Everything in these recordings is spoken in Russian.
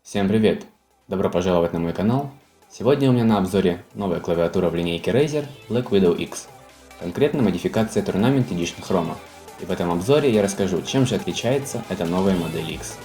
Всем привет! Добро пожаловать на мой канал. Сегодня у меня на обзоре новая клавиатура в линейке Razer Black Widow X, конкретно модификация Tournament Edition Chroma. И в этом обзоре я расскажу, чем же отличается эта новая модель X.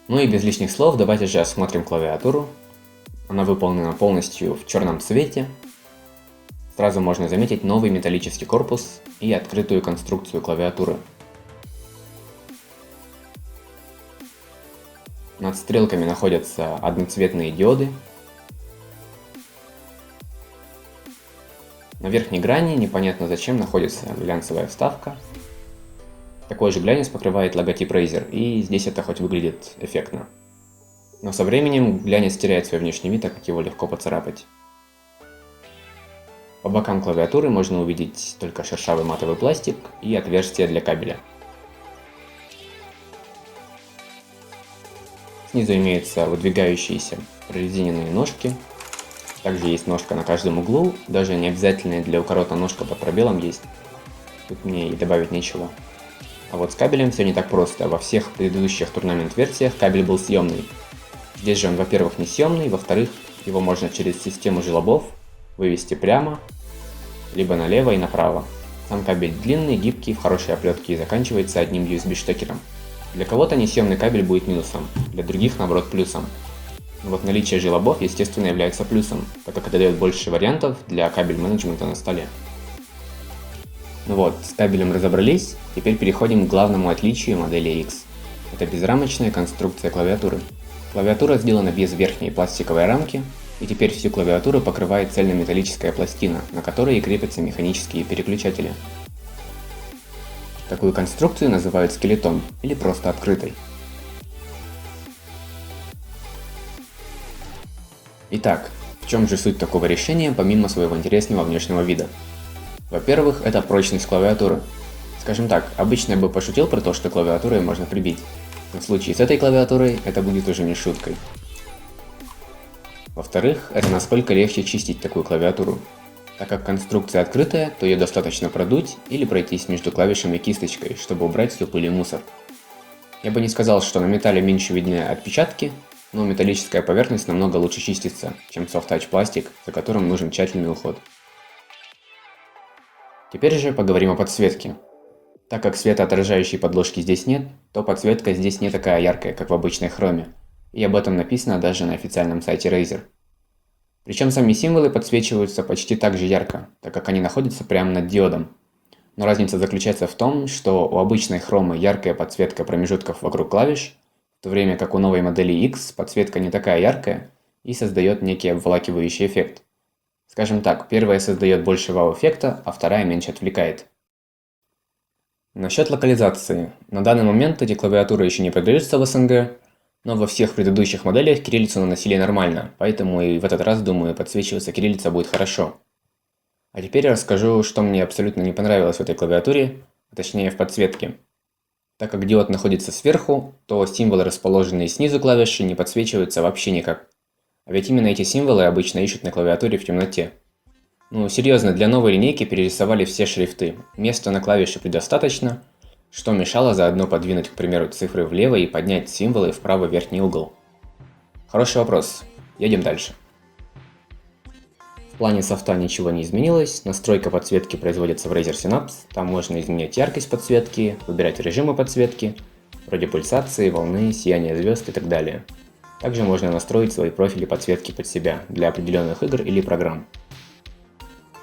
Ну и без лишних слов, давайте же осмотрим клавиатуру. Она выполнена полностью в черном цвете. Сразу можно заметить новый металлический корпус и открытую конструкцию клавиатуры. Над стрелками находятся одноцветные диоды. На верхней грани непонятно зачем находится глянцевая вставка. Такой же глянец покрывает логотип Razer, и здесь это хоть выглядит эффектно. Но со временем глянец теряет свой внешний вид, так как его легко поцарапать. По бокам клавиатуры можно увидеть только шершавый матовый пластик и отверстие для кабеля. Снизу имеются выдвигающиеся прорезиненные ножки. Также есть ножка на каждом углу, даже не обязательная для укорота ножка под пробелом есть. Тут мне и добавить нечего. А вот с кабелем все не так просто. Во всех предыдущих турнамент-версиях кабель был съемный. Здесь же он, во-первых, не съемный, во-вторых, его можно через систему желобов вывести прямо, либо налево и направо. Сам кабель длинный, гибкий, в хорошей оплетке и заканчивается одним USB-штекером. Для кого-то несъемный кабель будет минусом, для других, наоборот, плюсом. Но вот наличие желобов, естественно, является плюсом, так как это дает больше вариантов для кабель-менеджмента на столе. Ну вот, с кабелем разобрались, теперь переходим к главному отличию модели X. Это безрамочная конструкция клавиатуры. Клавиатура сделана без верхней пластиковой рамки, и теперь всю клавиатуру покрывает цельнометаллическая пластина, на которой и крепятся механические переключатели. Такую конструкцию называют скелетон или просто открытой. Итак, в чем же суть такого решения, помимо своего интересного внешнего вида? Во-первых, это прочность клавиатуры. Скажем так, обычно я бы пошутил про то, что клавиатурой можно прибить, но в случае с этой клавиатурой это будет уже не шуткой. Во-вторых, это насколько легче чистить такую клавиатуру. Так как конструкция открытая, то ее достаточно продуть или пройтись между клавишами кисточкой, чтобы убрать всю пыль и мусор. Я бы не сказал, что на металле меньше видны отпечатки, но металлическая поверхность намного лучше чистится, чем soft-touch пластик, за которым нужен тщательный уход. Теперь же поговорим о подсветке. Так как светоотражающей подложки здесь нет, то подсветка здесь не такая яркая, как в обычной хроме, и об этом написано даже на официальном сайте Razer. Причем сами символы подсвечиваются почти так же ярко, так как они находятся прямо над диодом. Но разница заключается в том, что у обычной хромы яркая подсветка промежутков вокруг клавиш, в то время как у новой модели X подсветка не такая яркая и создает некий обволакивающий эффект. Скажем так, первая создает больше вау-эффекта, а вторая меньше отвлекает. Насчет локализации. На данный момент эти клавиатуры еще не продаются в СНГ, но во всех предыдущих моделях кириллицу наносили нормально, поэтому и в этот раз, думаю, подсвечиваться кириллица будет хорошо. А теперь я расскажу, что мне абсолютно не понравилось в этой клавиатуре, а точнее в подсветке. Так как диод находится сверху, то символы, расположенные снизу клавиши, не подсвечиваются вообще никак. А ведь именно эти символы обычно ищут на клавиатуре в темноте. Ну серьезно, для новой линейки перерисовали все шрифты. Места на клавише предостаточно, что мешало заодно подвинуть, к примеру, цифры влево и поднять символы в правый верхний угол. Хороший вопрос. Едем дальше. В плане софта ничего не изменилось, настройка подсветки производится в Razer Synapse, там можно изменять яркость подсветки, выбирать режимы подсветки, вроде пульсации, волны, сияния звезд и так далее. Также можно настроить свои профили подсветки под себя для определенных игр или программ.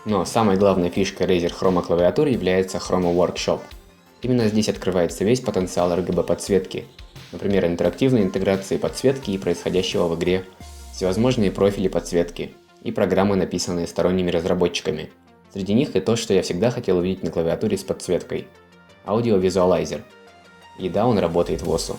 Но самой главной фишкой Razer Chroma клавиатуры является Chroma Workshop. Именно здесь открывается весь потенциал RGB подсветки, например, интерактивной интеграции подсветки и происходящего в игре, всевозможные профили подсветки, и программы, написанные сторонними разработчиками. Среди них и то, что я всегда хотел увидеть на клавиатуре с подсветкой – Audio Visualizer. И да, он работает в OSU.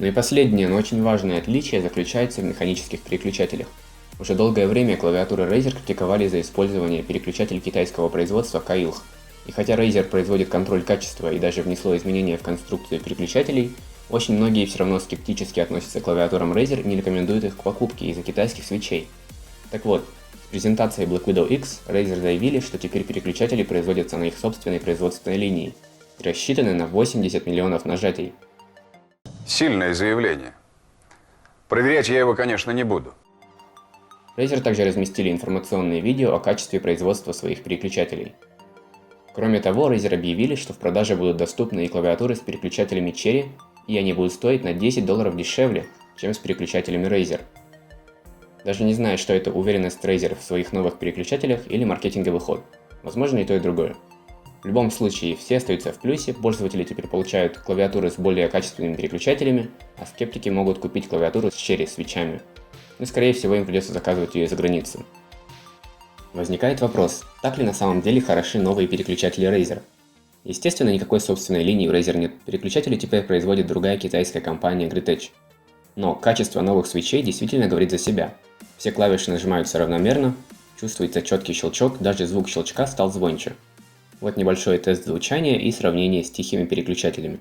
Ну и последнее, но очень важное отличие заключается в механических переключателях. Уже долгое время клавиатуры Razer критиковали за использование переключателей китайского производства Kailh. И хотя Razer производит контроль качества и даже внесло изменения в конструкцию переключателей, очень многие все равно скептически относятся к клавиатурам Razer и не рекомендуют их к покупке из-за китайских свитчей. Так вот, с презентацией Black Widow X Razer заявили, что теперь переключатели производятся на их собственной производственной линии и рассчитаны на 80 миллионов нажатий. Сильное заявление. Проверять я его, конечно, не буду. Razer также разместили информационные видео о качестве производства своих переключателей. Кроме того, Razer объявили, что в продаже будут доступны и клавиатуры с переключателями Cherry, и они будут стоить на $10 дешевле, чем с переключателями Razer. Даже не знаю, что это уверенность Razer в своих новых переключателях или маркетинговый ход. Возможно, и то, и другое. В любом случае, все остаются в плюсе, пользователи теперь получают клавиатуры с более качественными переключателями, а скептики могут купить клавиатуру с Cherry свитчами. Но скорее всего им придется заказывать ее за границу. Возникает вопрос, так ли на самом деле хороши новые переключатели Razer? Естественно, никакой собственной линии у Razer нет, переключатели теперь производит другая китайская компания Gritech. Но качество новых свитчей действительно говорит за себя. Все клавиши нажимаются равномерно, чувствуется четкий щелчок, даже звук щелчка стал звонче. Вот небольшой тест звучания и сравнение с тихими переключателями.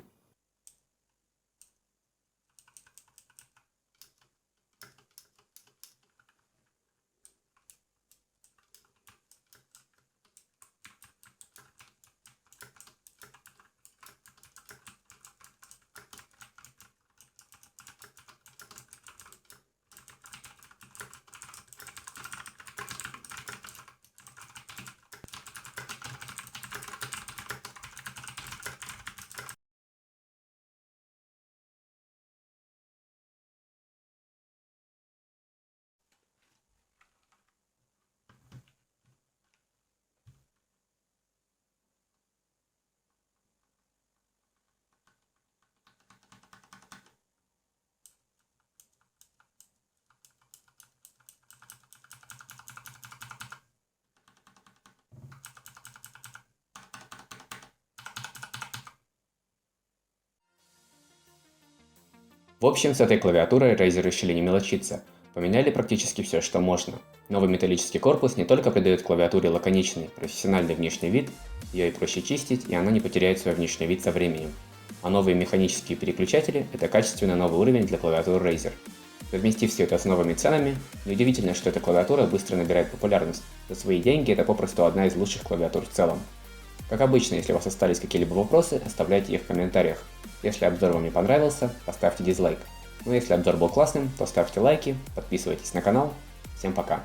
В общем, с этой клавиатурой Razer решили не мелочиться. Поменяли практически все, что можно. Новый металлический корпус не только придает клавиатуре лаконичный, профессиональный внешний вид, ее и проще чистить, и она не потеряет свой внешний вид со временем. А новые механические переключатели – это качественно новый уровень для клавиатур Razer. Совместив все это с новыми ценами, неудивительно, что эта клавиатура быстро набирает популярность. За свои деньги это попросту одна из лучших клавиатур в целом. Как обычно, если у вас остались какие-либо вопросы, оставляйте их в комментариях. Если обзор вам не понравился, поставьте дизлайк. Ну а если обзор был классным, то ставьте лайки, подписывайтесь на канал. Всем пока!